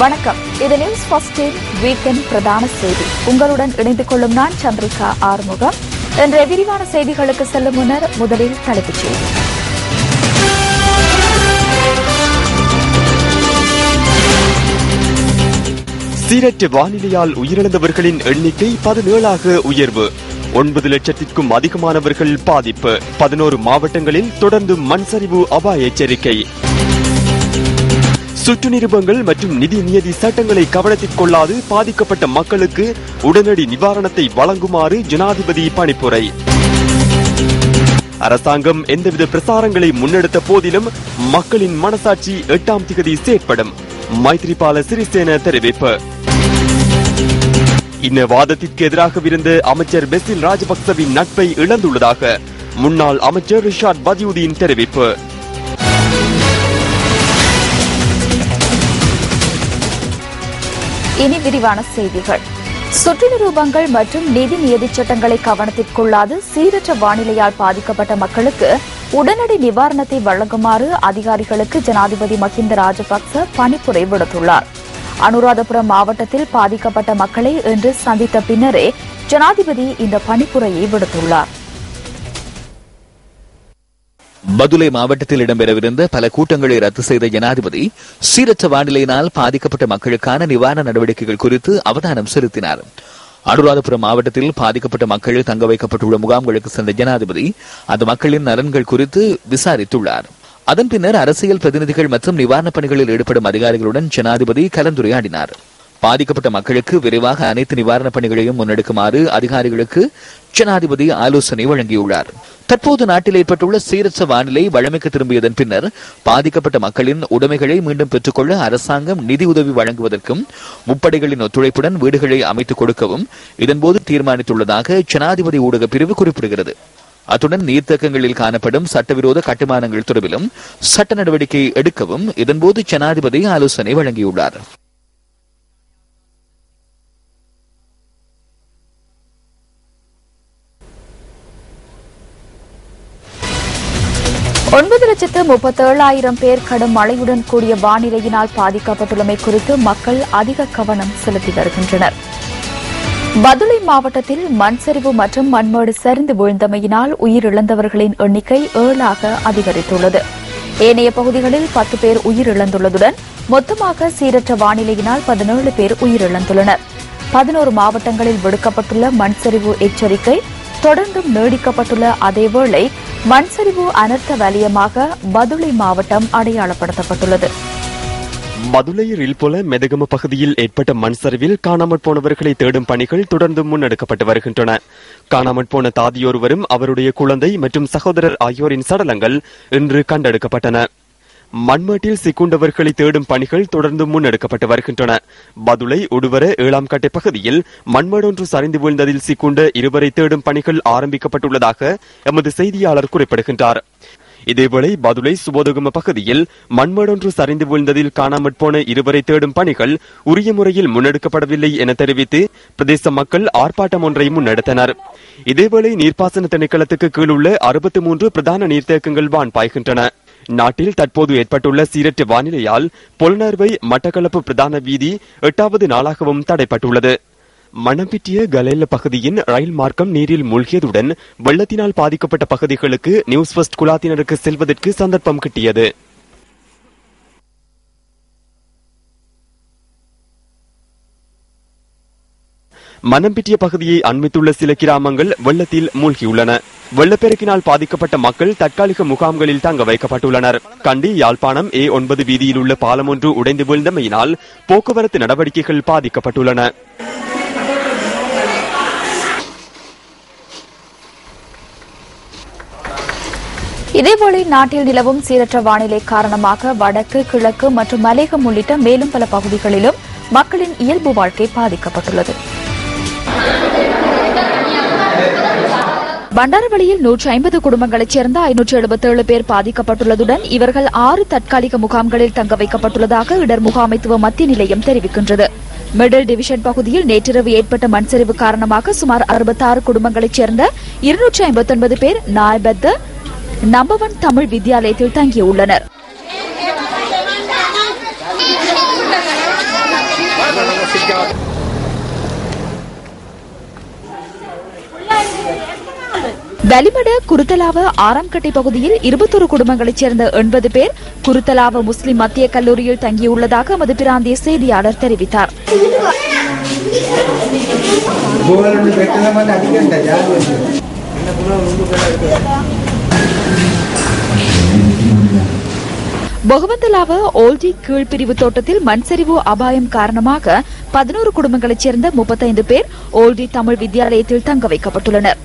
வணக்கம். இது news first weekend பிரதான செய்தி. உங்களுடன் இணைந்து கொள்ளும் நான் சந்திரிகா ஆறுமுகம். இன்றைய விரிவான செய்திகளுக்கு செல்லும் முன்னர் முதலில் தலைப்புச் செய்தி. சீரற்ற வானிலையால் உயிரிழந்தவர்களின் எண்ணிக்கை 17ஆக உயர்வு. 9 லட்சத்திற்கும் அதிகமானவர்கள் பாதிப்பு. 11 மாவட்டங்களில் தொடர்ந்து மண் சரிவு அபாய எச்சரிக்கை. சுற்று நிருபங்கள் மற்றும் நிதி நியதி சட்டங்களை கவனத்தில் கொள்ளாது பாதிக்கப்பட்ட மக்களுக்கு உடனடி நிவாரணத்தை வழங்குமாறு ஜனாதிபதி பணிப்புரை. அரசாங்கம் எந்தவித பிரசாரங்களை முன்னெடுத்த போதிலும் மக்களின் மனசாட்சி 8ஆம் திகதி செயற்படும். மைத்ரிபால சிறிசேன தெரிவிப்பு. இனவாதத்திற்கு எதிராகவிருந்த அமைச்சர் பெசில் ராஜபக்சவின் நட்பை இழந்துள்ளதாக முன்னாள் அமைச்சர் ரிஷாட் பதியுதீன் தெரிவிப்பு. இனி விரிவான செய்திகள். சுற்று நிரூபங்கள் மற்றும் நிதி நியதி சட்டங்களை கவனத்தில் கொள்ளாது சீரற்ற வானிலையால் பாதிக்கப்பட்ட மக்களுக்கு உடனடி நிவாரணத்தை வழங்குமாறு அதிகாரிகளுக்கு ஜனாதிபதி மஹிந்த ராஜபக்ச பணிப்புரை விடுத்துள்ளார். அனுராதபுரம் மாவட்டத்தில் பாதிக்கப்பட்ட மக்களை இன்று சந்தித்த பின்னரே ஜனாதிபதி இந்த பணிப்புரையை விடுத்துள்ளார். பதுளை மாவட்டத்தில் இடம்பெறவிருந்த பல கூட்டங்களை ரத்து செய்த ஜனாதிபதி சீரற்ற வானிலையினால் பாதிக்கப்பட்ட மக்களுக்கான நிவாரண நடவடிக்கைகள் குறித்து அவதானம் செலுத்தினார். அனுராதபுரம் மாவட்டத்தில் பாதிக்கப்பட்ட மக்கள் தங்க வைக்கப்பட்டுள்ள முகாம்களுக்கு சென்ற ஜனாதிபதி அந்த மக்களின் நலன்கள் குறித்து விசாரித்துள்ளார். அதன் பின்னர் அரசியல் பிரதிநிதிகள் மற்றும் நிவாரணப் பணிகளில் ஈடுபடும் அதிகாரிகளுடன் ஜனாதிபதி கலந்துரையாடினார். பாதிக்கப்பட்ட மக்களுக்கு விரைவாக அனைத்து நிவாரணப் பணிகளையும் முன்னெடுக்குமாறு அதிகாரிகளுக்கு ஜனாதிபதி ஆலோசனை வழங்கியுள்ளார். தற்போது நாட்டில் ஏற்பட்டுள்ள சீரற்ற வானிலை வழமைக்கு திரும்பியதன் பின்னர் பாதிக்கப்பட்ட மக்களின் உடைமைகளை மீண்டும் பெற்றுக்கொள்ள அரசாங்கம் நிதியுதவி வழங்குவதற்கும் முப்படைகளின் ஒத்துழைப்புடன் வீடுகளை அமைத்துக் கொடுக்கவும் இதன்போது தீர்மானித்துள்ளதாக ஜனாதிபதி ஊடக பிரிவு குறிப்பிடுகிறது. அத்துடன் நீர்த்தேக்கங்களில் காணப்படும் சட்டவிரோத கட்டுமானங்கள் தொடர்பிலும் சட்ட நடவடிக்கை எடுக்கவும் இதன்போது ஜனாதிபதி ஆலோசனை வழங்கியுள்ளார். ஒன்பது லட்சத்து 37,000 பேர் கடும் மழையுடன் கூடிய வானிலையினால் பாதிக்கப்பட்டுள்ளமை குறித்து மக்கள் அதிக கவனம் செலுத்தி வருகின்றனர். பதுளை மாவட்டத்தில் மண் சரிவு மற்றும் மண்மேடு சரிந்து வீழ்ந்தமையினால் உயிரிழந்தவர்களின் எண்ணிக்கை 7ஆக அதிகரித்துள்ளது. ஏனைய பகுதிகளில் 10 பேர் உயிரிழந்துள்ளதுடன் மொத்தமாக சீரற்ற வானிலையினால் 17 பேர் உயிரிழந்துள்ளனர். 11 மாவட்டங்களில் விடுக்கப்பட்டுள்ள மண் சரிவு எச்சரிக்கை தொடர்ந்தும் நீடிக்கப்பட்டுள்ள அதேவேளை மண் சரிவு அனர்த்த வலயமாக பதுளை மாவட்டம் அடையாளப்படுத்தப்பட்டுள்ளது. மதுளை ரில்பொல மெதகம பகுதியில் ஏற்பட்ட மண் சரிவில் காணாமற் போனவர்களை தேடும் பணிகள் தொடர்ந்து முன்னெடுக்கப்பட்டு வருகின்றன. காணாமற் போன தாதியொருவரும் அவருடைய குழந்தை மற்றும் சகோதரர் ஆகியோரின் சடலங்கள் இன்று கண்டெடுக்கப்பட்டன. மண்மேட்டில் சிக்குண்டவர்களை தேடும் பணிகள் தொடர்ந்து முன்னெடுக்கப்பட்டு வருகின்றன. பதுளை உடுவர 7ஆம் கட்டை பகுதியில் மண்மேடொன்று சரிந்து வீழ்ந்ததில் சிக்குண்ட 2 தேடும் பணிகள் ஆரம்பிக்கப்பட்டுள்ளதாக எமது செய்தியாளர் குறிப்பிடுகின்றார். இதேவேளை பதுளை சுபோதகும பகுதியில் மண்மேடொன்று சரிந்து வீழ்ந்ததில் காணாமற் போன 2 தேடும் பணிகள் உரிய முறையில் முன்னெடுக்கப்படவில்லை என தெரிவித்து பிரதேச மக்கள் ஆர்ப்பாட்டம் ஒன்றை முன்னெடுத்தனர். இதேவேளை நீர்ப்பாசன திணைக்களத்துக்கு கீழுள்ள 63 பிரதான நீர்த்தேக்கங்கள் வான் பாய்கின்றன. நாட்டில் தற்போது ஏற்பட்டுள்ள சீரற்ற வானிலையால் பொலனர்வை மட்டக்களப்பு பிரதான வீதி 8வது நாளாகவும் தடைப்பட்டுள்ளது. மணம்பிட்டிய கலேல பகுதியின் ரயில் மார்க்கம் நீரில் மூழ்கியதுடன் வெள்ளத்தினால் பாதிக்கப்பட்ட பகுதிகளுக்கு நியூஸ் ஃபர்ஸ்ட் குழாத்தினருக்கு செல்வதற்கு சந்தர்ப்பம் கிட்டியது. மணம்பிட்டிய பகுதியை அண்மித்துள்ள சில கிராமங்கள் வெள்ளத்தில் மூழ்கியுள்ளன. வெள்ளப்பெருக்கினால் பாதிக்கப்பட்ட மக்கள் தற்காலிக முகாம்களில் தங்க வைக்கப்பட்டுள்ளனர். கண்டி யாழ்ப்பாணம் A9 வீதியில் உள்ள பாலம் ஒன்று உடைந்து வீழ்ந்தமையினால் போக்குவரத்து நடவடிக்கைகள் பாதிக்கப்பட்டுள்ளன. இதேபோல நாட்டில் நிலவும் சீரற்ற வானிலை காரணமாக வடக்கு, கிழக்கு மற்றும் மலையகம் உள்ளிட்ட மேலும் பல பகுதிகளிலும் மக்களின் இயல்பு வாழ்க்கை பாதிக்கப்பட்டுள்ளது. பண்டாரவளியில் 150 குடும்பங்களைச் சேர்ந்த 577 பேர் பாதிக்கப்பட்டுள்ளதுடன் இவர்கள் 6 தற்காலிக முகாம்களில் தங்க வைக்கப்பட்டுள்ளதாக இடர் முகாமைத்துவ மத்திய நிலையம் தெரிவிக்கின்றது. மிடில் டிவிஷன் பகுதியில் நேற்றிரவு ஏற்பட்ட மண்சரிவு காரணமாக சுமார் 66 குடும்பங்களைச் சேர்ந்த 259 பேர் நாய்பத்த நம்பர் 1 தமிழ் வித்தியாலயத்தில் தங்கியுள்ளனர். வலிமட குருத்தலாவ ஆறாம்கட்டை பகுதியில் 21 குடும்பங்களைச் சேர்ந்த 80 பேர் குருத்தலாவ முஸ்லிம் மத்திய கல்லூரியில் தங்கியுள்ளதாக எமது பிராந்திய செய்தியாளர் தெரிவித்தார். பொகவந்தலாவ ஓல்டி கீழ்பிரிவு தோட்டத்தில் மண்சரிவு அபாயம் காரணமாக 11 குடும்பங்களைச் சேர்ந்த 35 பேர் ஓல்டி தமிழ் வித்தியாலயத்தில் தங்க வைக்கப்பட்டுள்ளனர்.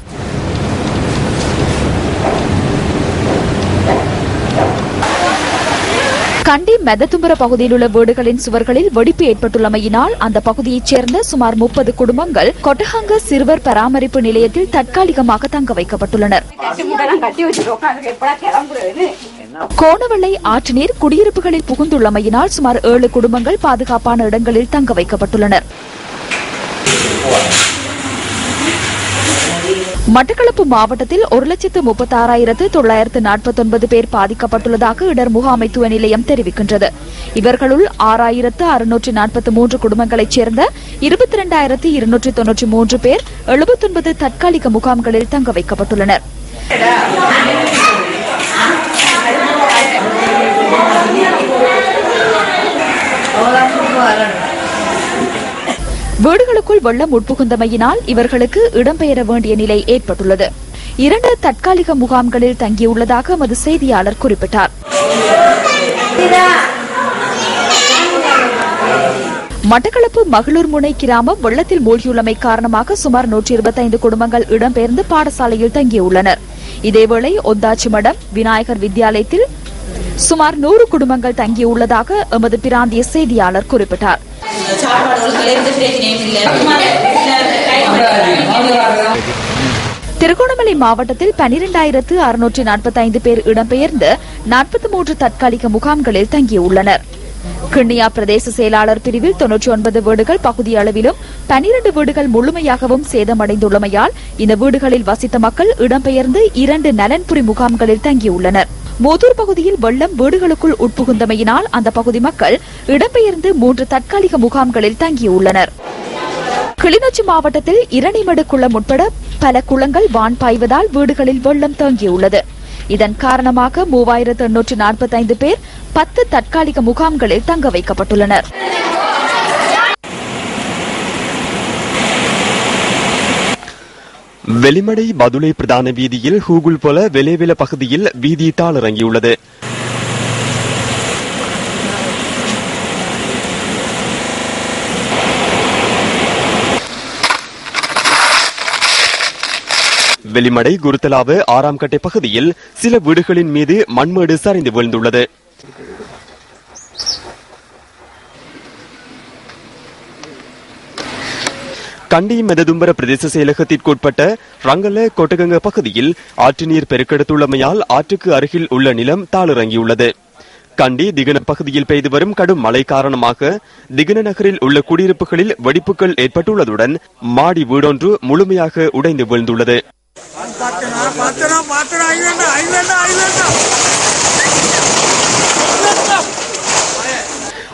கண்டி மெததும்பர பகுதியில் உள்ள வீடுகளின் சுவர்களில் வெடிப்பு ஏற்பட்டுள்ளமையினால் அந்த பகுதியைச் சேர்ந்த சுமார் 30 குடும்பங்கள் கொட்டஹங்க சிறுவர் பராமரிப்பு நிலையத்தில் தற்காலிகமாக தங்க வைக்கப்பட்டுள்ளனர். கோணவெள்ளை ஆற்று நீர் குடியிருப்புகளில் புகுந்துள்ளமையினால் சுமார் 7 குடும்பங்கள் பாதுகாப்பான இடங்களில் தங்க வைக்கப்பட்டுள்ளனர். மட்டக்களப்பு மாவட்டத்தில் 1,36,949 பேர் பாதிக்கப்பட்டுள்ளதாக இடர் முகாமைத்துவ நிலையம் தெரிவிக்கின்றது. இவர்களுள் 6,643 குடும்பங்களைச் சேர்ந்த 22,293 பேர் 79 தற்காலிக முகாம்களில் தங்க வைக்கப்பட்டுள்ளனர். வீடுகளுக்குள் வெள்ளம் உட்புகுந்தமையினால் இவர்களுக்கு இடம்பெயர வேண்டிய நிலை ஏற்பட்டுள்ளது. 2 தற்காலிக முகாம்களில் தங்கியுள்ளதாக எமது செய்தியாளர் குறிப்பிட்டார். மட்டக்களப்பு மகளூர் முனை கிராமம் வெள்ளத்தில் மூழ்கியுள்ளமை காரணமாக சுமார் 125 குடும்பங்கள் இடம்பெயர்ந்து பாடசாலையில் தங்கியுள்ளனர். இதேவேளை ஒந்தாச்சி மடம் விநாயகர் வித்தியாலயத்தில் சுமார் 100 குடும்பங்கள் தங்கியுள்ளதாக எமது பிராந்திய செய்தியாளர் குறிப்பிட்டார். திருகோணமலை மாவட்டத்தில் 12,645 பேர் இடம்பெயர்ந்து 43 தற்காலிக முகாம்களில் தங்கியுள்ளனர். கிண்ணியா பிரதேச செயலாளர் பிரிவில் 99 வீடுகள் பகுதி அளவிலும் 12 வீடுகள் முழுமையாகவும் சேதமடைந்துள்ளமையால் இந்த வீடுகளில் வசித்த மக்கள் இடம்பெயர்ந்து 2 நலன்புரி முகாம்களில் தங்கியுள்ளனர். மூதூர் பகுதியில் வெள்ளம் வீடுகளுக்குள் உட்புகுந்தமையினால் அந்த பகுதி மக்கள் இடம்பெயர்ந்து 3 தற்காலிக முகாம்களில் தங்கியுள்ளனர். கிளிநொச்சி மாவட்டத்தில் இரணிமடு குளம் உட்பட பல குளங்கள் வான் பாய்வதால் வீடுகளில் வெள்ளம் தேங்கியுள்ளது. இதன் காரணமாக 3,845 பேர் 10 தற்காலிக முகாம்களில் தங்க வைக்கப்பட்டுள்ளனர். வெளிமடை பதுளை பிரதான வீதியில் ஹூகுல் போல வெலேவெல பகுதியில் வீதி தாளிறங்கியுள்ளது. வெளிமடை குருத்தலாவு 6ஆம் கட்டை பகுதியில் சில வீடுகளின் மீது மண்மேடு சரிந்து வீழ்ந்துள்ளது. கண்டி மெததும்பர பிரதேச செயலகத்திற்குட்பட்ட ரங்கல கொட்டகங்க பகுதியில் ஆற்று நீர் பெருக்கெடுத்துள்ளமையால் ஆற்றுக்கு அருகில் உள்ள நிலம் தாளிறங்கியுள்ளது. கண்டி திகன பகுதியில் பெய்து வரும் கடும் மழை காரணமாக திகன நகரில் உள்ள குடியிருப்புகளில் வெடிப்புகள் ஏற்பட்டுள்ளதுடன் மாடி வீடொன்று முழுமையாக உடைந்து வீழ்ந்துள்ளது.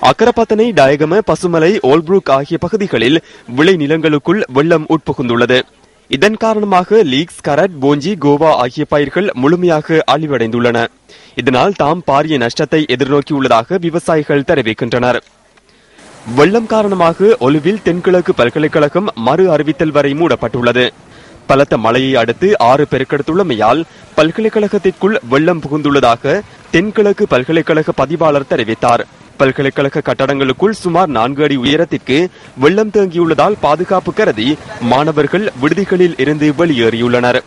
அக்கரப்பத்தனை டயகம பசுமலை ஓல்புரூக் ஆகிய பகுதிகளில் விளை நிலங்களுக்குள் வெள்ளம் உட்புகுந்துள்ளது. இதன் காரணமாக லீக்ஸ், கரட், போஞ்சி, கோவா ஆகிய பயிர்கள் முழுமையாக அழிவடைந்துள்ளன. இதனால் தாம் பாரிய நஷ்டத்தை எதிர்நோக்கியுள்ளதாக விவசாயிகள் தெரிவிக்கின்றனர். வெள்ளம் காரணமாக ஒலுவில் தென்கிழக்கு பல்கலைக்கழகம் மறு அறிவித்தல் வரை மூடப்பட்டுள்ளது. பலத்த மழையை அடுத்து ஆறு பெருக்கெடுத்துள்ளமையால் பல்கலைக்கழகத்திற்குள் வெள்ளம் புகுந்துள்ளதாக தென்கிழக்கு பல்கலைக்கழக பதிவாளர் தெரிவித்தார். பல்கலைக்கழக கட்டடங்களுக்குள் சுமார் 4 அடி உயரத்திற்கு வெள்ளம் தேங்கியுள்ளதால் பாதுகாப்பு கருதி மாணவர்கள் விடுதிகளில் இருந்து வெளியேறியுள்ளனர்.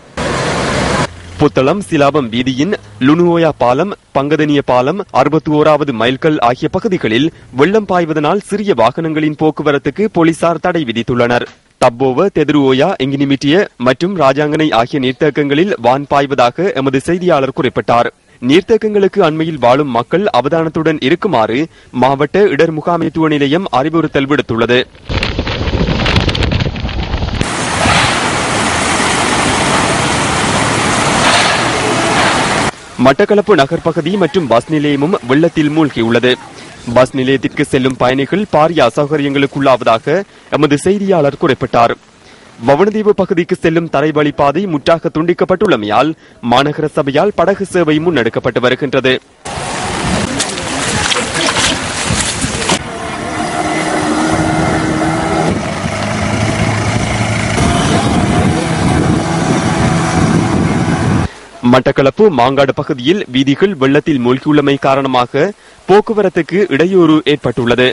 புத்தளம் சிலாபம் வீதியின் லுனுவோயா பாலம், பங்கதனிய பாலம், 61வது மைல்கல் ஆகிய பகுதிகளில் வெள்ளம் பாய்வதனால் சிறிய வாகனங்களின் போக்குவரத்துக்கு போலீசார் தடை விதித்துள்ளனர். தப்போவ, தெதுருவோயா, எங்கினிமிட்டிய மற்றும் ராஜாங்கனை ஆகிய நீர்த்தேக்கங்களில் வான் பாய்வதாக எமது செய்தியாளர் குறிப்பிட்டார். நீர்த்தேக்கங்களுக்கு அண்மையில் வாழும் மக்கள் அவதானத்துடன் இருக்குமாறு மாவட்ட இடர் முகாமைத்துவ நிலையம் அறிவுறுத்தல் விடுத்துள்ளது. மட்டக்களப்பு நகர் பகுதி மற்றும் பஸ் நிலையமும் வெள்ளத்தில் மூழ்கியுள்ளது. பஸ் நிலையத்திற்கு செல்லும் பயணிகள் பாரிய அசௌகரியங்களுக்குள்ளாவதாக எமது செய்தியாளர் குறிப்பிட்டார். வவுணதீவு பகுதிக்கு செல்லும் தரைவழி பாதை முற்றாக துண்டிக்கப்பட்டுள்ளமையால் மாநகர சபையால் படகு சேவை முன்னெடுக்கப்பட்டு வருகின்றது. மட்டக்களப்பு மாங்காடு பகுதியில் வீதிகள் வெள்ளத்தில் மூழ்கியுள்ளமை காரணமாக போக்குவரத்துக்கு இடையூறு ஏற்பட்டுள்ளது.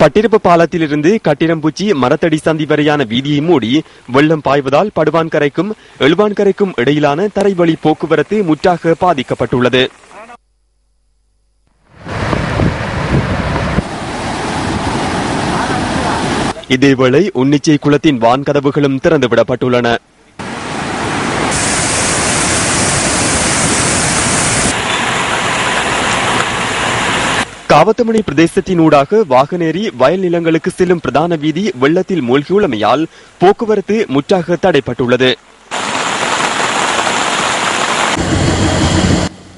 பட்டிருப்பு பாலத்திலிருந்து கட்டிரம்பூச்சி மரத்தடி சந்தி வரையான வீதியை மூடி வெள்ளம் பாய்வதால் படுவான்கரைக்கும் எழுவான்கரைக்கும் இடையிலான தரைவழி போக்குவரத்து முற்றாக பாதிக்கப்பட்டுள்ளது. இதேவேளை உன்னிச்சை குளத்தின் வான்கதவுகளும் திறந்துவிடப்பட்டுள்ளன. காவத்தமணி பிரதேசத்தின் ஊடாக வாகனேறி வயல் நிலங்களுக்கு செல்லும் பிரதான வீதி வெள்ளத்தில் மூழ்கியுள்ளமையால் போக்குவரத்து முற்றாக தடைப்பட்டுள்ளது.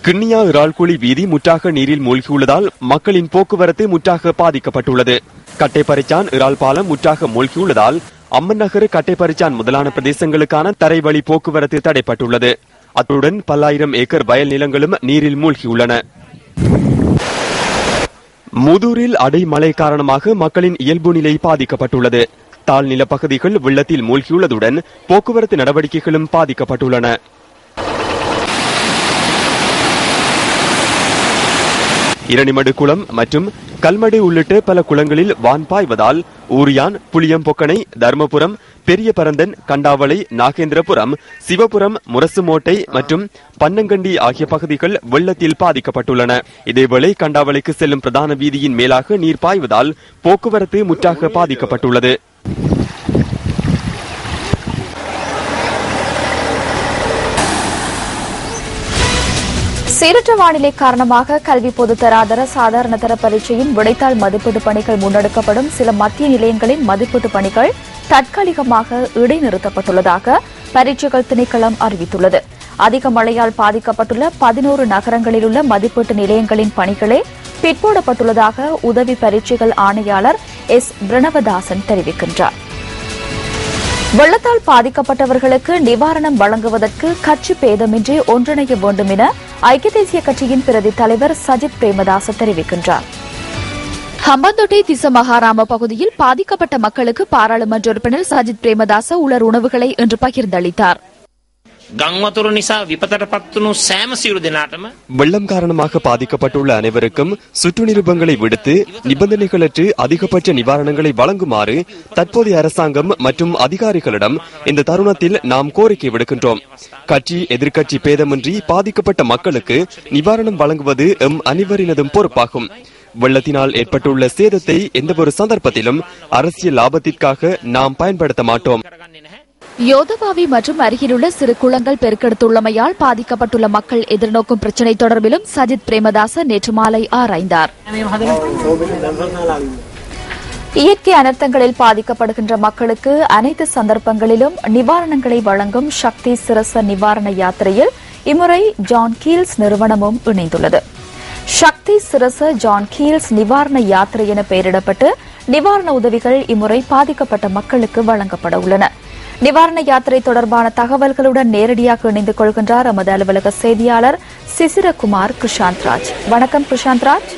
கிண்ணியா இறால்குழி வீதி முற்றாக நீரில் மூழ்கியுள்ளதால் மக்களின் போக்குவரத்து முற்றாக பாதிக்கப்பட்டுள்ளது. கட்டைப்பறிச்சான் இறால் பாலம் முற்றாக மூழ்கியுள்ளதால் அம்மன் நகர் கட்டைப்பறிச்சான் முதலான பிரதேசங்களுக்கான தரைவழி போக்குவரத்து தடைப்பட்டுள்ளது. அத்துடன் பல்லாயிரம் ஏக்கர் வயல் நிலங்களும் நீரில் மூழ்கியுள்ளன. மூதூரில் அடைமழை காரணமாக மக்களின் இயல்பு நிலை பாதிக்கப்பட்டுள்ளது. தாழ்நில பகுதிகள் வெள்ளத்தில் மூழ்கியுள்ளதுடன் போக்குவரத்து நடவடிக்கைகளும் பாதிக்கப்பட்டுள்ளன. இரணிமடு குளம் மற்றும் கல்மடு உள்ளிட்ட பல குளங்களில் வான் பாய்வதால் ஊரியான், புளியம்பொக்கனை, தர்மபுரம், பெரிய பரந்தன், கண்டாவளை, நாகேந்திரபுரம், சிவபுரம், முரசுமோட்டை மற்றும் பன்னங்கண்டி ஆகிய பகுதிகள் வெள்ளத்தில் பாதிக்கப்பட்டுள்ளன. இதேவேளை கண்டாவளைக்கு செல்லும் பிரதான வீதியின் மேலாக நீர் பாய்வதால் போக்குவரத்து முற்றாக பாதிக்கப்பட்டுள்ளது. சீரற்ற வானிலை காரணமாக கல்வி பொதுத்தராதர சாதாரண தர பரீட்சையின் விடைத்தாள் மதிப்பீட்டு பணிகள் முன்னெடுக்கப்படும் சில மத்திய நிலையங்களின் மதிப்பீட்டு பணிகள் தற்காலிகமாக இடைநிறுத்தப்பட்டுள்ளதாக பரீட்சைகள் திணைக்களம் அறிவித்துள்ளது. அதிக மழையால் பாதிக்கப்பட்டுள்ள 11 நகரங்களில் உள்ள மதிப்பீட்டு நிலையங்களின் பணிகளே பிற்போடப்பட்டுள்ளதாக உதவி பரீட்சைகள் ஆணையாளர் எஸ். பிரணவதாசன் தெரிவிக்கின்றார். வெள்ளத்தால் பாதிக்கப்பட்டவர்களுக்கு நிவாரணம் வழங்குவதற்கு கட்சி பேதமின்றி ஒன்றிணைய வேண்டும் என ஐக்கிய தேசிய கட்சியின் பிரதி தலைவர் சஜித் பிரேமதாச தெரிவிக்கின்றார். ஹம்பந்தோட்டை திசமகாராம பகுதியில் பாதிக்கப்பட்ட மக்களுக்கு பாராளுமன்ற உறுப்பினர் சஜித் பிரேமதாச உலர் உணவுகளை இன்று பகிர்ந்தளித்தார். வெள்ளம் காரணமாக பாதிக்கப்பட்டுள்ள அனைவருக்கும் சுற்று நிருபங்களை விடுத்து நிபந்தனைகளற்று அதிகபட்ச நிவாரணங்களை வழங்குமாறு தற்போதைய அரசாங்கம் மற்றும் அதிகாரிகளிடம் இந்த தருணத்தில் நாம் கோரிக்கை விடுக்கின்றோம். கட்சி எதிர்க்கட்சி பேதமின்றி பாதிக்கப்பட்ட மக்களுக்கு நிவாரணம் வழங்குவது எம் அனைவரினதும் பொறுப்பாகும். வெள்ளத்தினால் ஏற்பட்டுள்ள சேதத்தை எந்தவொரு சந்தர்ப்பத்திலும் அரசியல் லாபத்திற்காக நாம் பயன்படுத்த மாட்டோம். யோதபாவி மற்றும் அருகிலுள்ள சிறு குளங்கள் பெருக்கெடுத்துள்ளமையால் பாதிக்கப்பட்டுள்ள மக்கள் எதிர்நோக்கும் பிரச்சினை தொடர்பிலும் சஜித் பிரேமதாச நேற்று மாலை ஆராய்ந்தார். இயற்கை அனர்த்தங்களில் பாதிக்கப்படுகின்ற மக்களுக்கு அனைத்து சந்தர்ப்பங்களிலும் நிவாரணங்களை வழங்கும் சக்தி சிரச நிவாரண யாத்திரையில் இம்முறை ஜான் கீல்ஸ் நிறுவனமும் இணைந்துள்ளது. சக்தி சிரச ஜான் கீல்ஸ் நிவாரண யாத்திரை என பெயரிடப்பட்டு நிவாரண உதவிகள் இம்முறை பாதிக்கப்பட்ட மக்களுக்கு வழங்கப்பட உள்ளன. நிவாரண யாத்திரை தொடர்பான தகவல்களுடன் நேரடியாக இணைந்து கொள்கின்றார் எமது அலுவலக செய்தியாளர் சிசிரகுமார் கிருஷாந்த் ராஜ். வணக்கம் கிருஷாந்த் ராஜ்.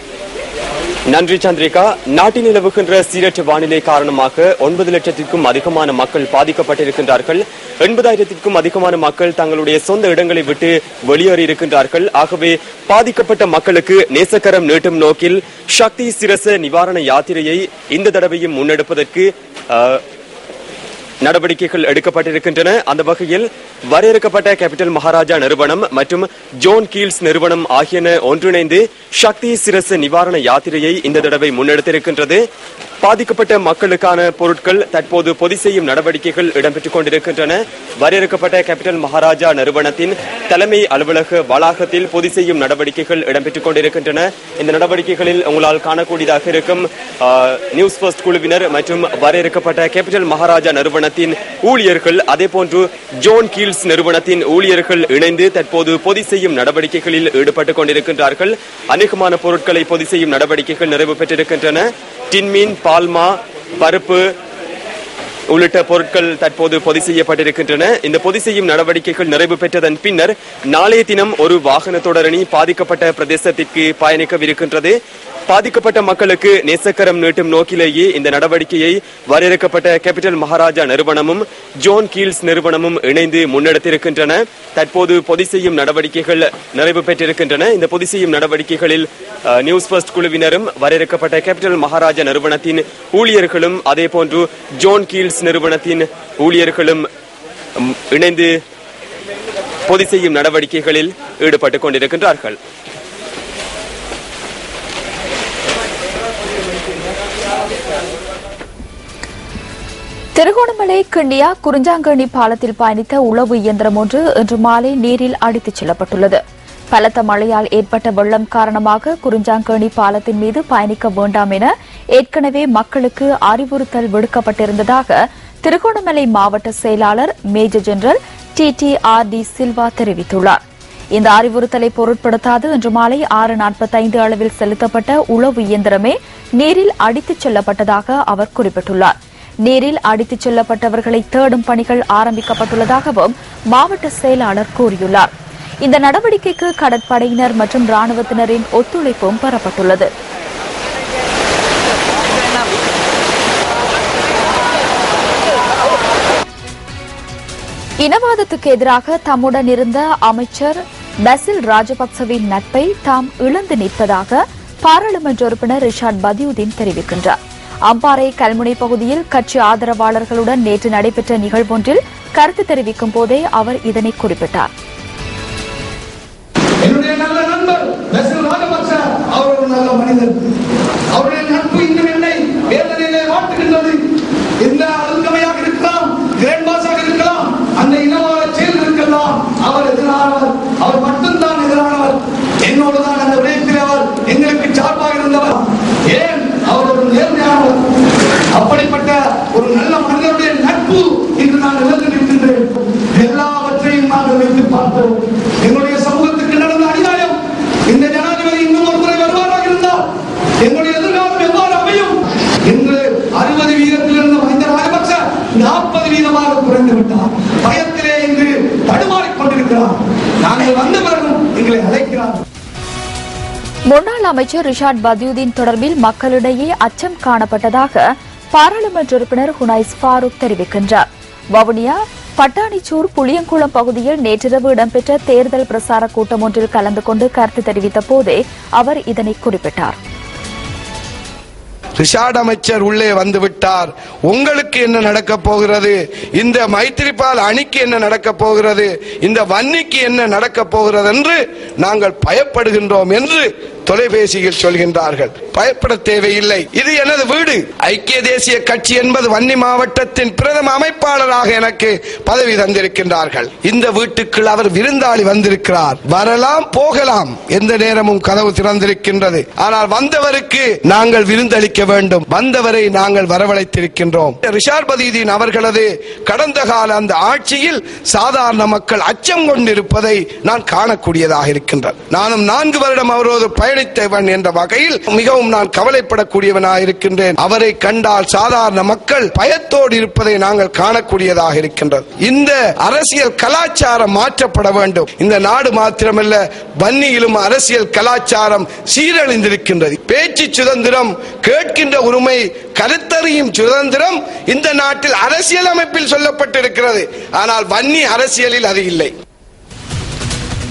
நன்றி சந்திரிகா. நாட்டில் நிலவுகின்ற சீரற்ற வானிலை காரணமாக 9 லட்சத்திற்கும் அதிகமான மக்கள் பாதிக்கப்பட்டிருக்கின்றார்கள். 80,000த்திற்கும் அதிகமான மக்கள் தங்களுடைய சொந்த இடங்களை விட்டு வெளியேறி இருக்கின்றார்கள். ஆகவே பாதிக்கப்பட்ட மக்களுக்கு நேசக்கரம் நீட்டும் நோக்கில் சக்தி சிரச நிவாரண யாத்திரையை இந்த தடவையும் முன்னெடுப்பதற்கு நடவடிக்கைகள் எடுக்கப்பட்டிருக்கின்றன. அந்த வகையில் வரையறுக்கப்பட்ட கேபிட்டல் மகாராஜா நிறுவனம் மற்றும் ஜோன் கீல்ஸ் நிறுவனம் ஆகியன ஒன்றிணைந்து சக்தி சிரச நிவாரண யாத்திரையை இந்த தடவை முன்னெடுத்திருக்கின்றது. பாதிக்கப்பட்ட மக்களுக்கான பொருட்கள் தற்போது பொதி செய்யும் நடவடிக்கைகள் இடம்பெற்றுக் கொண்டிருக்கின்றன. வரையறுக்கப்பட்ட கேபிட்டல் மகாராஜா நிறுவனத்தின் தலைமை அலுவலக வளாகத்தில் பொதி செய்யும் நடவடிக்கைகள் இடம்பெற்றுக் கொண்டிருக்கின்றன. இந்த நடவடிக்கைகளில் உங்களால் காணக்கூடியதாக இருக்கும் நியூஸ் ஃபர்ஸ்ட் குழுவினர் மற்றும் வரையறுக்கப்பட்ட கேபிட்டல் மகாராஜா நிறுவனத்தின் ஊழியர்கள், அதேபோன்று ஜோன் கீல்ஸ் நிறுவனத்தின் ஊழியர்கள் இணைந்து தற்போது பொதி செய்யும் நடவடிக்கைகளில் ஈடுபட்டுக் கொண்டிருக்கின்றார்கள். அநேகமான பொருட்களை பொதி செய்யும் நடவடிக்கைகள் நிறைவு பெற்றிருக்கின்றன. டின்மீன், பால்மா, பருப்பு உள்ளிட்ட பொருட்கள் தற்போது பொதி செய்யப்பட்டிருக்கின்றன. இந்த பொதி செய்யும் நடவடிக்கைகள் நிறைவு பெற்றதன் பின்னர் நாளைய தினம் ஒரு வாகன தொடரணி பாதிக்கப்பட்ட பிரதேசத்திற்கு பயணிக்கவிருக்கின்றது. பாதிக்கப்பட்ட மக்களுக்கு நேசக்கரம் நீட்டும் நோக்கிலேயே இந்த நடவடிக்கையை வரையறுக்கப்பட்ட கேபிட்டல் மகாராஜா நிறுவனமும் ஜோன் கீல்ஸ் நிறுவனமும் இணைந்து முன்னெடுத்திருக்கின்றன. தற்போது பொதி செய்யும் நடவடிக்கைகள் நிறைவு பெற்றிருக்கின்றன. இந்த பொதி செய்யும் நடவடிக்கைகளில் நியூஸ் ஃபர்ஸ்ட் குழுவினரும் வரையறுக்கப்பட்ட கேபிட்டல் மகாராஜா நிறுவனத்தின் ஊழியர்களும் அதேபோன்று ஜோன் கீல்ஸ் நிறுவனத்தின் ஊழியர்களும் இணைந்து பொதி செய்யும் நடவடிக்கைகளில் ஈடுபட்டுக் கொண்டிருக்கின்றார்கள். திருகோணமலை கிண்ணியா குறிஞ்சாங்கேணி பாலத்தில் பயணித்த உளவு இயந்திரம் ஒன்று இன்று மாலை நீரில் அடித்துச் செல்லப்பட்டுள்ளது. பலத்த மழையால் ஏற்பட்ட வெள்ளம் காரணமாக குறிஞ்சாங்கேணி பாலத்தின் மீது பயணிக்க வேண்டாம் என ஏற்கனவே மக்களுக்கு அறிவுறுத்தல் விடுக்கப்பட்டிருந்ததாக திருகோணமலை மாவட்ட செயலாளர் மேஜர் ஜெனரல் TTRD சில்வா தெரிவித்துள்ளார். இந்த அறிவுறுத்தலை பொருட்படுத்தாது இன்று மாலை 6:45 அளவில் செலுத்தப்பட்ட உளவு இயந்திரமே நீரில் அடித்துச் செல்லப்பட்டதாக அவர் குறிப்பிட்டுள்ளார். நீரில் அடித்துச் செல்லப்பட்டவர்களை தேடும் பணிகள் ஆரம்பிக்கப்பட்டுள்ளதாகவும் மாவட்ட செயலாளர் கூறியுள்ளார். இந்த நடவடிக்கைக்கு கடற்படையினர் மற்றும் ராணுவத்தினரின் ஒத்துழைப்பும் பெறப்பட்டுள்ளது. இனவாதத்துக்கு எதிராக தம்முடன் இருந்த அமைச்சர் பசில் ராஜபக்சவின் நட்பை தாம் இழந்து நிற்பதாக பாராளுமன்ற உறுப்பினர் ரிஷாட் பதியுதீன் தெரிவிக்கின்றார். அம்பாறை கல்முனை பகுதியில் கட்சி ஆதரவாளர்களுடன் நேற்று நடைபெற்ற நிகழ்வொன்றில் கருத்து தெரிவிக்கும் போதே அவர் இதனை குறிப்பிட்டார். என்னுடைய நல்ல நண்பர் பசில் ராஜபக்ச அவர் ஒரு நல்ல மனிதர். அவருடைய நட்பு இன்னும் என்னை வேதனையிலே வாட்டுகின்றது. எந்த அழுங்கமையாக இருக்கலாம், கிரேன்பாஸாக இருக்கலாம், அந்த இனவாத செயல் இருக்கலாம், அவர் எதிரானவர். அவர் மட்டும்தான் எதிரானவர். என்னோடுதான் அந்த விடயத்தில் அவர் எங்களுக்கு சார்பாக இருந்தவர். ஏன் அவர் ஒரு நேர்மையானவர். அப்படிப்பட்ட ஒரு நல்ல மனிதனுடைய நட்பு இன்று நான் இழந்து நிற்கின்றேன். எல்லாவற்றையும் நாங்கள் வைத்து பார்த்தோம். எங்களுடைய சமூகத்துக்கு நடந்த அநியாயம். இந்த ஜனாதிபதி இன்னும் ஒரு முறை வருவாராக இருந்தால் எங்களுடைய எதிர்காலம் எவ்வாறு அமையும் என்று 60 வீதத்தில் இருந்த மஹிந்த ராஜபக்ச 40 வீதமாக குறைந்து விட்டார். பயத்திலே இன்று தடுமாறிக் கொண்டிருக்கிறார். நாங்கள் வந்த பிறகும் எங்களை அழைக்கிறார். முன்னாள் அமைச்சர் ரிஷாட் பதியுதீன் தொடர்பில் மக்களிடையே அச்சம் காணப்பட்டதாக பாராளுமன்ற உறுப்பினர் ஹுனைஸ் ஃபாரூக் தெரிவிக்கின்றார். வவுனியா பட்டாணிச்சூர் புளியங்குளம் பகுதியில் நேற்றிரவு இடம்பெற்ற தேர்தல் பிரசார கூட்டம் ஒன்றில் கலந்து கொண்டு கருத்து தெரிவித்த போதே அவர் இதனை குறிப்பிட்டார். ரிஷாட் அமைச்சர் உள்ளே வந்துவிட்டார். உங்களுக்கு என்ன நடக்கப் போகிறது? இந்த மைத்திரிபால் அணிக்கு என்ன நடக்கப் போகிறது? இந்த வன்னிக்கு என்ன நடக்கப் போகிறது என்று நாங்கள் பயப்படுகின்றோம் என்று தொலைபேசியில் சொல்கின்றார்கள். பயப்பட தேவையில்லை. இது எனது வீடு. ஐக்கிய தேசிய கட்சி என்பது வன்னி மாவட்டத்தின் பிரதம அமைப்பாளராக எனக்கு பதவி தந்திருக்கின்றார்கள். இந்த வீட்டுக்குள் அவர் விருந்தாளி வந்திருக்கிறார். வரலாம், போகலாம். எந்த நேரமும் கதவு திறந்திருக்கின்றது. ஆனால் வந்தவருக்கு நாங்கள் விருந்தளிக்க வேண்டும். வந்தவரை நாங்கள் வரவழைத்திருக்கின்றோம். ரிஷாட் பதியுதீன் அவர்களது கடந்த கால அந்த ஆட்சியில் சாதாரண மக்கள் அச்சம் கொண்டிருப்பதை நான் காணக்கூடியதாக இருக்கின்றது. நானும் 4 வருடம் அவரோடு பயணித்தவன் என்ற வகையில் மிகவும் நான் கவலைப்படக்கூடியவனாக இருக்கின்றேன். அவரை கண்டால் சாதாரண மக்கள் பயத்தோடு இருப்பதை நாங்கள் காணக்கூடியதாக இருக்கின்றது. இந்த அரசியல் கலாச்சாரம் மாற்றப்பட வேண்டும். இந்த நாடு மாத்திரமல்ல, வன்னியிலும் அரசியல் கலாச்சாரம் சீரழிந்திருக்கின்றது. பேச்சு சுதந்திரம், கேட்கின்ற உரிமை, கருத்தறியும் சுதந்திரம் இந்த நாட்டில் அரசியல் அமைப்பில் சொல்லப்பட்டிருக்கிறது. ஆனால் வன்னி அரசியலில் அது இல்லை.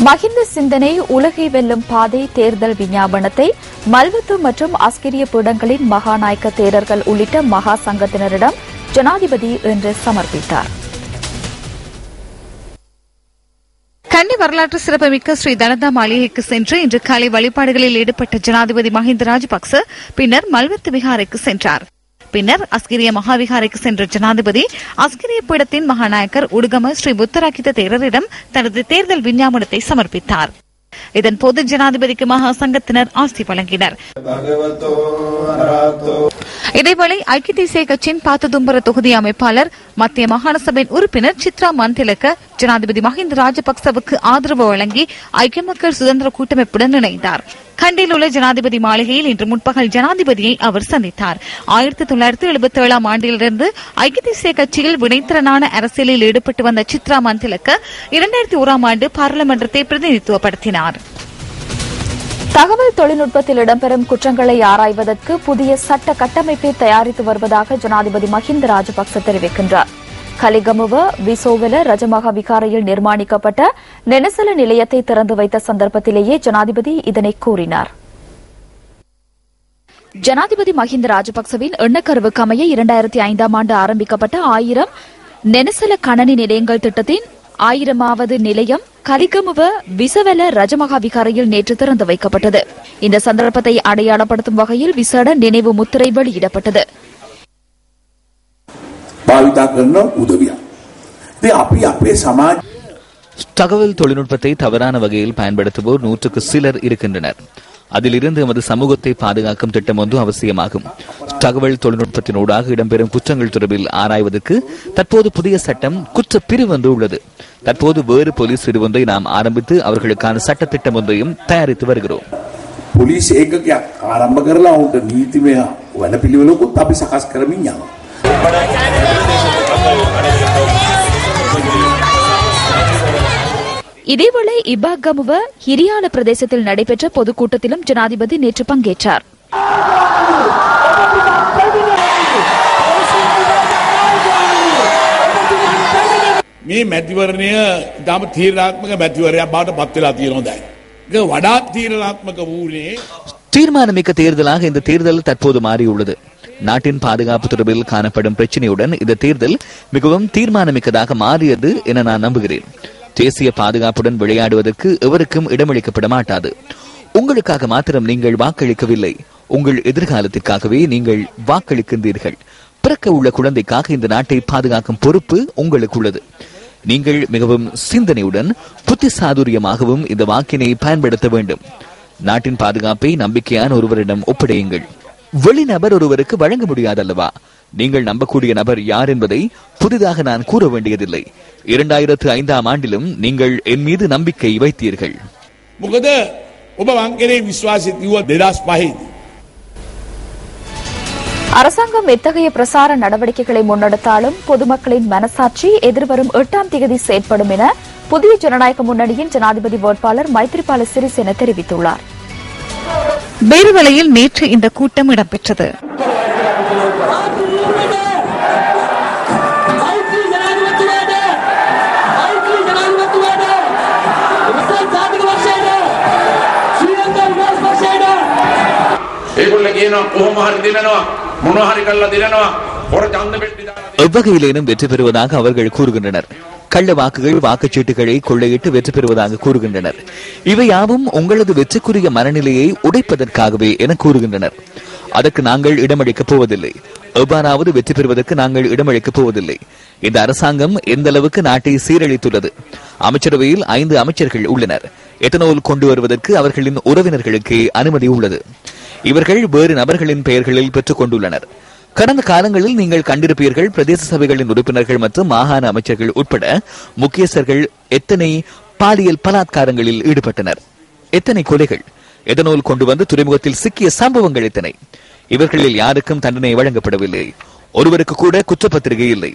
மஹிந்த சிந்தனை உலகை வெல்லும் பாதை தேர்தல் விஞ்ஞாபனத்தை மல்வத்து மற்றும் அஸ்கிரிய பீடங்களின் மகாநாயக்க தேரர்கள் உள்ளிட்ட மகா சங்கத்தினரிடம் ஜனாதிபதி இன்று சமர்ப்பித்தார். கண்டி வரலாற்று சிறப்புமிக்க ஸ்ரீ தனதா மாளிகைக்கு சென்று இன்று காலை வழிபாடுகளில் ஈடுபட்ட ஜனாதிபதி மஹிந்த ராஜபக்ச பின்னர் மல்வத்து விஹாரைக்கு சென்றார். பின்னர் அஸ்கிரிய மகாவிகாரைக்கு சென்ற ஜனாதிபதி அஸ்கிரிய பீடத்தின் மகாநாயக்கர் உடுகம ஸ்ரீ புத்தராக்கித தேரரிடம் தனது தேர்தல் விஞ்ஞாபனத்தை சமர்ப்பித்தார். இதன்போது ஜனாதிபதிக்கு மகா சங்கத்தினர் ஆசி வழங்கினர். இதேவேளை ஐக்கிய தேசிய கட்சியின் பாத்ததும்பர தொகுதி அமைப்பாளர் மத்திய மாகாண சபையின் உறுப்பினர் சித்ரா மந்திலக்க ஜனாதிபதி மஹிந்த ராஜபக்சவுக்கு ஆதரவு வழங்கி ஐக்கிய மக்கள் சுதந்திர கூட்டமைப்புடன் இணைந்தார். கண்டியில் உள்ள ஜனாதிபதி மாளிகையில் இன்று முற்பகல் ஜனாதிபதியை அவர் சந்தித்தார். 1977 ஆண்டிலிருந்து ஐக்கிய தேசிய கட்சியில் வினைத்திறனான அரசியலில் ஈடுபட்டு வந்த சித்ரா மந்திலக்க 2001 ஆண்டு பாராளுமன்றத்தை பிரதிநிதித்துவப்படுத்தினார். தகவல் தொழில்நுட்பத்தில் இடம்பெறும் குற்றங்களை ஆராய்வதற்கு புதிய சட்ட கட்டமைப்பை தயாரித்து வருவதாக ஜனாதிபதி மஹிந்த ராஜபக்ச தெரிவிக்கின்றார். கலிகமுவ விசோவல ரஜமகா விகாரையில் நிர்மாணிக்கப்பட்ட நெனசல நிலையத்தை திறந்து வைத்த சந்தர்ப்பத்திலேயே ஜனாதிபதி இதனை கூறினார். ஜனாதிபதி மஹிந்த ராஜபக்சவின் எண்ணக்கருவுக்கு அமைய 2005 ஆண்டு ஆரம்பிக்கப்பட்ட 1000 நெனசல கணனி நிலையங்கள் திட்டத்தின் 1000வது நிலையம் கலிகமுவ விசவல ரஜமகா விகாரையில் நேற்று திறந்து வைக்கப்பட்டது. இந்த சந்தர்ப்பத்தை அடையாளப்படுத்தும் வகையில் விசேட நினைவு முத்திரை வெளியிடப்பட்டது. தகவல் தொழில்நுட்பத்தை தவறான வகையில் பயன்படுத்துவோர் 100க்கு சிலர் இருக்கின்றனர். அதிலிருந்து எமது சமூகத்தை பாதுகாக்கும் திட்டம் ஒன்று அவசியமாகும். தகவல் தொழில்நுட்பத்தினூடாக இடம்பெறும் குற்றங்கள் தொடர்பில் ஆராய்வதற்கு தற்போது புதிய சட்டம் குற்ற பிரிவு ஒன்று உள்ளது. தற்போது வேறு போலீஸ் பிரிவு ஒன்றை நாம் ஆரம்பித்து அவர்களுக்கான சட்ட திட்டம் ஒன்றையும் தயாரித்து வருகிறோம். போலீஸ் ආරම්භ කරලා උන්ට නීතිමය වැඩපිළිවෙලකුත් අපි සකස් කරමින් යනවා. இதேவேளை இபாகமுவ ஹிரியால பிரதேசத்தில் நடைபெற்ற பொதுக்கூட்டத்திலும் ஜனாதிபதி நேற்று பங்கேற்றார். මේ මැතිවරණය ඉතාම තීරණාත්මක මැතිවරණයක් බවට පත් වෙලා තියෙනවා. ඒක වඩාත් තීරණාත්මක වූනේ தீர்மானமிக்க தேர்தலாக இந்த தேர்தல் தற்போது மாறியுள்ளது. நாட்டின் பாதுகாப்பு தொடர்பில் காணப்படும் பிரச்சனையுடன் இந்த தேர்தல் மிகவும் தீர்மானமிக்கதாக மாறியது என நான் நம்புகிறேன். தேசிய பாதுகாப்புடன் விளையாடுவதற்கு எவருக்கும் இடமளிக்கப்பட மாட்டாது. உங்களுக்காக மாத்திரம் நீங்கள் வாக்களிக்கவில்லை, உங்கள் எதிர்காலத்திற்காகவே நீங்கள் வாக்களிக்கின்றீர்கள். பிறக்க உள்ள குழந்தைக்காக இந்த நாட்டை பாதுகாக்கும் பொறுப்பு உங்களுக்கு உள்ளது. நீங்கள் மிகவும் சிந்தனையுடன் புத்திசாதுரியமாகவும் இந்த வாக்கினை பயன்படுத்த வேண்டும். நாட்டின் பாதுகாப்பை நம்பிக்கையான ஒருவரிடம் ஒப்படையுங்கள். வெளிநபர் ஒருவருக்கு வழங்க முடியாதல்லவா? நீங்கள் நம்பக்கூடிய நபர் யார் என்பதை புதிதாக நான் கூற வேண்டியதில்லை. 2005 ஆண்டிலும் நீங்கள் என் மீது நம்பிக்கை வைத்தீர்கள். அரசாங்கம் எத்தகைய பிரசார நடவடிக்கைகளை முன்னெடுத்தாலும் பொதுமக்களின் மனசாட்சி எதிர்வரும் 8ஆம் தேதி செயற்படும் என புதிய ஜனநாயக முன்னணியின் ஜனாதிபதி வேட்பாளர் மைத்ரிபால சிறிசேன தெரிவித்துள்ளார். பேருவளையில் நேற்று இந்த கூட்டம் இடம்பெற்றது. எவ்வகையிலேனும் வெற்றி பெறுவதாக அவர்கள் கூறுகின்றனர். கள்ள வாக்குகள், வாக்குச்சீட்டுகளை கொள்ளையிட்டு வெற்றி பெறுவதாக கூறுகின்றனர். இவை யாவும் உங்களது வெற்றிக்குரிய மனநிலையை உடைப்பதற்காகவே என கூறுகின்றனர். அதற்கு நாங்கள் இடமளிக்கப் போவதில்லை. எவ்வாறாவது வெற்றி பெறுவதற்கு நாங்கள் இடமளிக்கப் போவதில்லை. இந்த அரசாங்கம் எந்த அளவுக்கு நாட்டை சீரழித்துள்ளது. அமைச்சரவையில் 5 அமைச்சர்கள் உள்ளனர். எத்தனால் கொண்டு வருவதற்கு அவர்களின் உறவினர்களுக்கு அனுமதி உள்ளது. இவர்கள் வேறு நபர்களின் பெயர்களில் பெற்றுக் கொண்டுள்ளனர். கடந்த காலங்களில் நீங்கள் கண்டிருப்பீர்கள், பிரதேச சபைகளின் உறுப்பினர்கள் மற்றும் மாகாண அமைச்சர்கள் உட்பட முக்கியஸ்தர்கள் எத்தனை பாலியல் பலாத்காரங்களில் ஈடுபட்டனர், எத்தனை கொலைகள், எதனால் கொண்டு வந்து துறைமுகத்தில் சிக்கிய சம்பவங்கள் எத்தனை. இவர்களில் யாருக்கும் தண்டனை வழங்கப்படவில்லை. ஒருவருக்கு கூட குற்றப்பத்திரிகை இல்லை.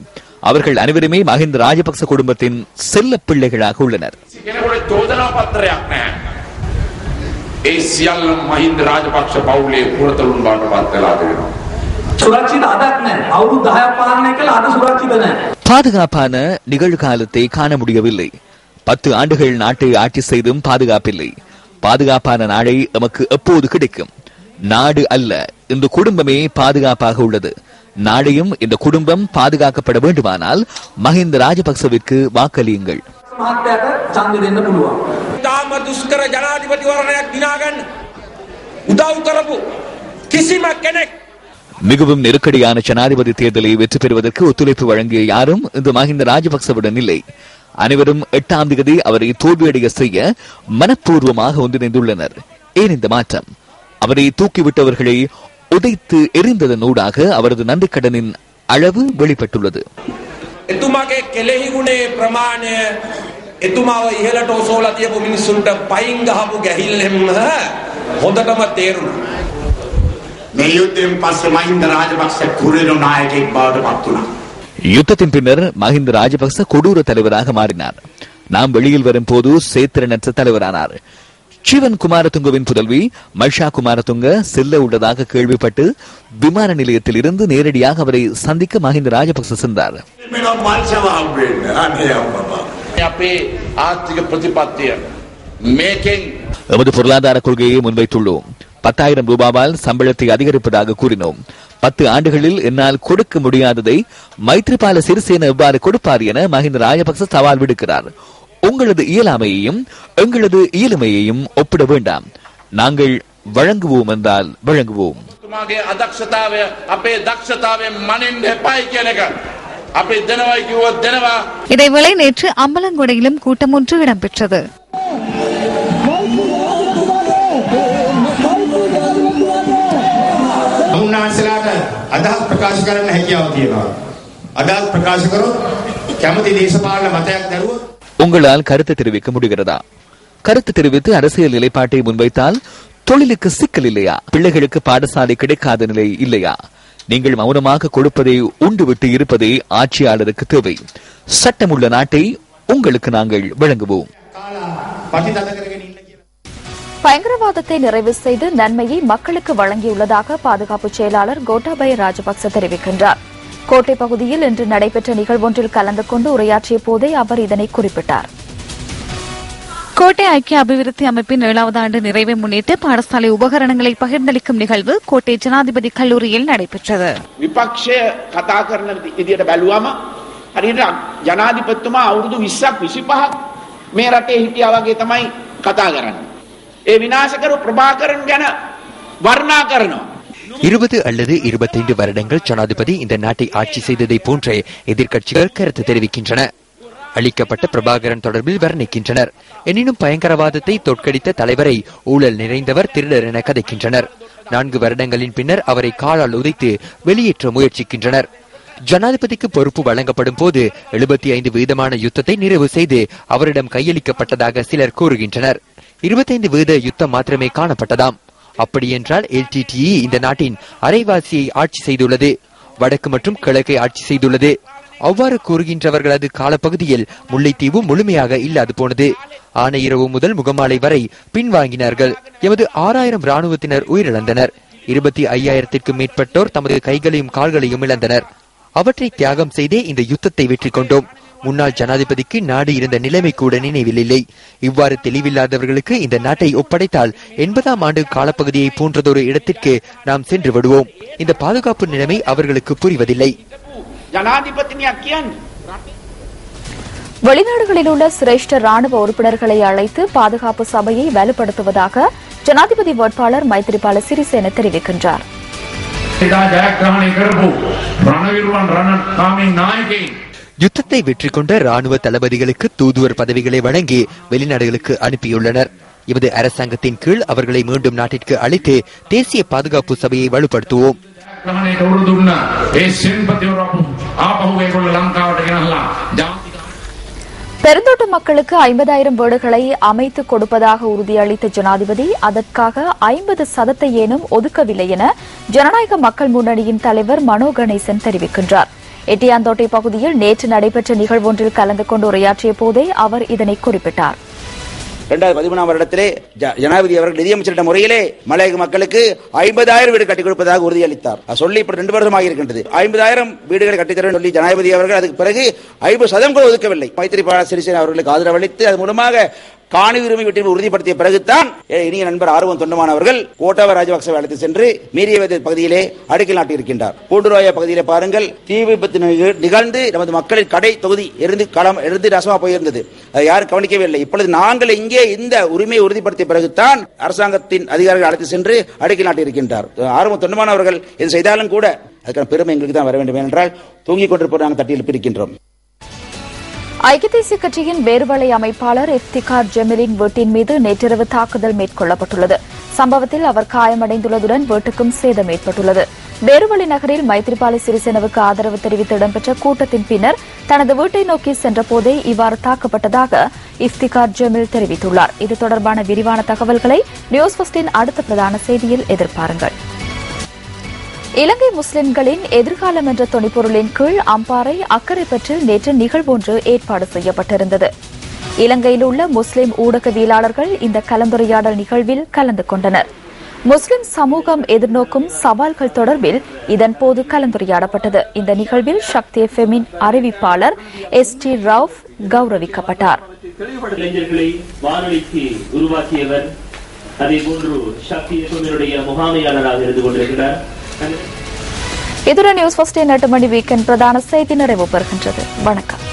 அவர்கள் அனைவருமே மஹிந்த ராஜபக்ச குடும்பத்தின் செல்ல பிள்ளைகளாக உள்ளனர். பாதுகாப்பான நிகழ்காலத்தை காண முடியவில்லை. 10 ஆண்டுகள் நாட்டை ஆட்சி செய்தும் பாதுகாப்பில்லை. பாதுகாப்பான நாளை நமக்கு எப்போது கிடைக்கும்? நாடு அல்ல, இந்த குடும்பமே பாதுகாப்பாக உள்ளது. நாளையும் இந்த குடும்பம் பாதுகாக்கப்பட வேண்டுமானால் மஹிந்த ராஜபக்சவிற்கு வாக்களியுங்கள். மிகவும் நெருக்கடியான ஜனாதிபதி தேர்தலை வெற்றி பெறுவதற்கு ஒத்துழைப்பு வழங்கிய யாரும் இந்த மஹிந்த ராஜபக்சவுடன் இல்லை. அனைவரும் 8ஆம் தேதி அவரை தோல்வியடைய செய்ய மனப்பூர்வமாக ஒன்றிணைந்துள்ளனர். ஏன் இந்த மாற்றம்? அவரை தூக்கிவிட்டவர்களை உதைத்து எரிந்ததனூடாக அவரது நன்றிக்கடனின் அளவு வெளிப்பட்டுள்ளது. එතුමාගේ කෙලෙහි ගුණේ ප්‍රමාණය එතුමාව ඉහළට ඔසවලා තියපු මිනිස්සුන්ට පයින් ගහපු ගැහිල්ලෙම හොඳටම තේරුණා. මේ යුද්ධයෙන් පස්සේ මහින්ද රාජපක්ෂ කුරිරු නායකයෙක් බවට පත් වුණා. யுத்தத்தின் பின்னர் மஹிந்த ராஜபக்ச கொடூர தலைவராக மாறினார். நாம் வெளியில் வரும்போது சேத்திரனற்ற தலைவரானார். சிவன் குமாரதுங்கவின் புதல்வி மல்ஷா குமாரதுங்க செல்ல உள்ளதாக கேள்விப்பட்டு விமான நிலையத்தில் இருந்து நேரடியாக அவரை சந்திக்க மஹிந்த ராஜபக்ச சென்றார். எமது பொருளாதார கொள்கையை முன்வைத்துள்ளோம். 10,000 ரூபாவால் சம்பளத்தை அதிகரிப்பதாக கூறினோம். 10 ஆண்டுகளில் என்னால் கொடுக்க முடியாததை மைத்ரிபால சிறிசேன எவ்வாறு கொடுப்பார் என மஹிந்த ராஜபக்ச சவால் விடுக்கிறார். உங்களது இயலாமையையும் எங்களது இயலுமையையும் ஒப்பிட வேண்டாம். நாங்கள் வழங்குவோம் என்றால் வழங்குவோம். இதேவேளை நேற்று அம்பலங்குடையிலும் கூட்டம் ஒன்று இடம்பெற்றது. உங்களால் கருத்து தெரிவிக்க முடிகிறதா? கருத்து தெரிவித்து அரசியல் நிலைப்பாட்டை முன்வைத்தால் தொழிலுக்கு சிக்கல் இல்லையா? பிள்ளைகளுக்கு பாடசாலை கிடைக்காத நிலை இல்லையா? நீங்கள் மௌனமாக கொடுப்பதை உண்டுவிட்டு இருப்பதே ஆட்சியாளருக்கு தேவை. சட்டமுள்ள நாட்டை உங்களுக்கு நாங்கள் வழங்குவோம். பயங்கரவாதத்தை நிறைவு செய்து நன்மையை மக்களுக்கு வழங்கியுள்ளதாக பாதுகாப்பு செயலாளர் கோட்டாபய ராஜபக்ச தெரிவிக்கின்றார். கோட்டை பகுதியில் இன்று நடைபெற்ற நிகழ்வொன்றில் கலந்து கொண்டு உரையாற்றிய போதே அவர் இதனை குறிப்பிட்டார். கோட்டை ஐக்கிய அபிவிருத்தி அமைப்பின் 7வது ஆண்டு நிறைவை முன்னிட்டு பாடசாலை உபகரணங்களை பகிர்ந்தளிக்கும் நிகழ்வு கோட்டை ஜனாதிபதி கல்லூரியில் நடைபெற்றது. විපක්ෂය කතා කරන විදියට බැලුවම හරියට ජනාධිපතිතුමා අවුරුදු 20ක් 25ක් මේ රටේ හිටියා වගේ තමයි කතා කරන්නේ. ඒ විනාශකරු ප්‍රභාකරන් ගැන වර්ණනා කරනවා. 20 அல்லது 25 வருடங்கள் ஜனாதிபதி இந்த நாட்டை ஆட்சி செய்ததை போன்றே எதிர்க்கட்சிகள் கருத்து தெரிவிக்கின்றன. அளிக்கப்பட்ட பிரபாகரன் தொடர்பில் வர்ணிக்கின்றனர். எனினும் பயங்கரவாதத்தை தோற்கடித்த தலைவரை ஊழல் நிறைந்தவர், திருடர் என கதைக்கின்றனர். 4 வருடங்களின் பின்னர் அவரை காலால் உதைத்து வெளியேற்ற முயற்சிக்கின்றனர். ஜனாதிபதிக்கு பொறுப்பு வழங்கப்படும் போது 75% யுத்தத்தை நிறைவு செய்து அவரிடம் கையளிக்கப்பட்டதாக சிலர் கூறுகின்றனர். 25% யுத்தம் மாத்திரமே காணப்பட்டதாம். அப்படியென்றால் LTTE இந்த நாட்டின் அரைவாசியை ஆட்சி செய்துள்ளது, வடக்கு மற்றும் கிழக்கை ஆட்சி செய்துள்ளது. அவ்வாறு கூறுகின்றவர்களது காலப்பகுதியில் முல்லைத்தீவு முழுமையாக இல்லாது போனது. ஆனையிரவு முதல் முகமாலை வரை பின்வாங்கினார்கள். எமது 6000 ராணுவத்தினர் உயிரிழந்தனர். 25,000க்கும் மேற்பட்டோர் தமது கைகளையும் கால்களையும் இழந்தனர். அவற்றை தியாகம் செய்தே இந்த யுத்தத்தை வெற்றி கொண்டோம். முன்னாள் ஜனாதிபதிக்கு நாடு இருந்த நிலைமை கூட நினைவில் இல்லை. இவ்வாறு தெளிவில்லாதவர்களுக்கு இந்த நாட்டை ஒப்படைத்தால் 80ஆம் ஆண்டு காலப்பகுதியை போன்றதொரு இடத்திற்கு நாம் சென்று விடுவோம். இந்த பாதுகாப்பு நிலைமை அவர்களுக்கு புரிவதில்லை. வெளிநாடுகளில் உள்ள சிரேஷ்ட ராணுவ உறுப்பினர்களை அழைத்து பாதுகாப்பு சபையை வலுப்படுத்துவதாக ஜனாதிபதி வேட்பாளர் மைத்ரிபால சிறிசேன தெரிவிக்கின்றார். யுத்தத்தை வெற்றி கொண்ட ராணுவ தளபதிகளுக்கு தூதுவர் பதவிகளை வழங்கி வெளிநாடுகளுக்கு அனுப்பியுள்ளனர். எமது அரசாங்கத்தின் கீழ் அவர்களை மீண்டும் நாட்டிற்கு அழைத்து தேசிய பாதுகாப்பு சபையை வலுப்படுத்துவோம். பெருந்தோட்ட மக்களுக்கு 50,000 வீடுகளை அமைத்து கொடுப்பதாக உறுதியளித்த ஜனாதிபதி அதற்காக 50% ஏனும் ஒதுக்கவில்லை என ஜனநாயக மக்கள் முன்னணியின் தலைவர் மனோ கணேசன் தெரிவிக்கின்றார். எட்டியாந்தோட்டை பகுதியில் நேற்று நடைபெற்ற நிகழ்வொன்றில் கலந்து கொண்டு உரையாற்றிய போதே அவர் இதனை குறிப்பிட்டார். 2013ஆம் வருடத்திலே ஜனாதிபதி அவர்கள் நிதியமைச்சரிட முறையிலே மலையக மக்களுக்கு 50,000 வீடு கட்டிக் கொடுப்பதாக உறுதியளித்தார். சொல்லி இப்ப 2 வருடமாக இருக்கின்றது. 50,000 வீடுகளை கட்டித்தர சொல்லி ஜனாதிபதி அவர்கள் அதுக்கு பிறகு 50% கூட ஒதுக்கவில்லை. மைத்ரிபால சிறிசேன அவர்களுக்கு ஆதரவளித்து அது மூலமாக காணி உரிமை வெற்றி உறுதிப்படுத்திய பிறகுதான் இனிய நண்பர் ஆர்வம் தொண்டமான் அவர்கள் கோட்டாபய ராஜபக்சவை அழைத்து சென்று மீறியவதை பகுதியிலே அடிக்கல் நாட்டியிருக்கின்றார். கூண்டுராய பகுதியிலே பாருங்கள், தீ விபத்து நிகழ்ந்து நமது மக்களின் கடை தொகுதி எரிந்து நாசமா போயிருந்தது. அதை யாரும் கவனிக்கவே இல்லை. இப்பொழுது நாங்கள் இங்கே இந்த உரிமையை உறுதிப்படுத்திய பிறகுதான் அரசாங்கத்தின் அதிகாரிகள் அழைத்து சென்று அடிக்கல் நாட்டியிருக்கின்றார். ஆர்வம் தொண்டமான் அவர்கள் இது செய்தாலும் கூட அதுக்கான பெருமை எங்களுக்கு தான் வர வேண்டும் என்றால் தூங்கிக் கொண்டிருப்போர் நாங்கள் தட்டி எழுப்பியிருக்கின்றோம். ஐக்கிய தேசிய கட்சியின் வேறுவலை அமைப்பாளர் இஃப்திகார் ஜெமிலின் வீட்டின் மீது நேற்றிரவு தாக்குதல் மேற்கொள்ளப்பட்டுள்ளது. சம்பவத்தில் அவர் காயமடைந்துள்ளதுடன் வீட்டுக்கும் சேதம் ஏற்பட்டுள்ளது. வேறுவலை நகரில் மைத்ரிபால சிறிசேனவுக்கு ஆதரவு தெரிவித்து இடம்பெற்ற கூட்டத்தின் பின்னர் தனது வீட்டை நோக்கி சென்றபோதே இவ்வாறு தாக்கப்பட்டதாக இஃப்திகார் ஜெமில் தெரிவித்துள்ளார். இது தொடர்பான விரிவான தகவல்களை நியூஸ் ஃபர்ஸ்டின் அடுத்த பிரதான செய்தியில் எதிர்பாருங்கள். இலங்கை முஸ்லிம்களின் எதிர்காலம் என்ற துணைப்பொருளின் கீழ் அம்பாறை அக்கரைப்பற்றில் நேற்று நிகழ்வொன்று ஏற்பாடு செய்யப்பட்டிருந்தது. இலங்கையில் உள்ள முஸ்லிம் ஊடகவியலாளர்கள் இந்த கலந்துரையாடல் நிகழ்வில் கலந்து கொண்டனர். முஸ்லிம் சமூகம் எதிர்நோக்கும் சவால்கள் தொடர்பில் இதன்போது கலந்துரையாடப்பட்டது. இந்த நிகழ்வில் சக்தி எஃப்எம்மின் அறிவிப்பாளர் ST ரவுஃப் கௌரவிக்கப்பட்டார். அதேபோன்று சக்தி எஃப்எம்மினுடைய முகாமையாளராக இருந்து கொண்டிருக்கிறார். இதுடன் நியூஸ் ஃபர்ஸ்ட் 8 மணி வீக்கெண்ட் பிரதான செய்தி நிறைவு பெறுகின்றது. வணக்கம்.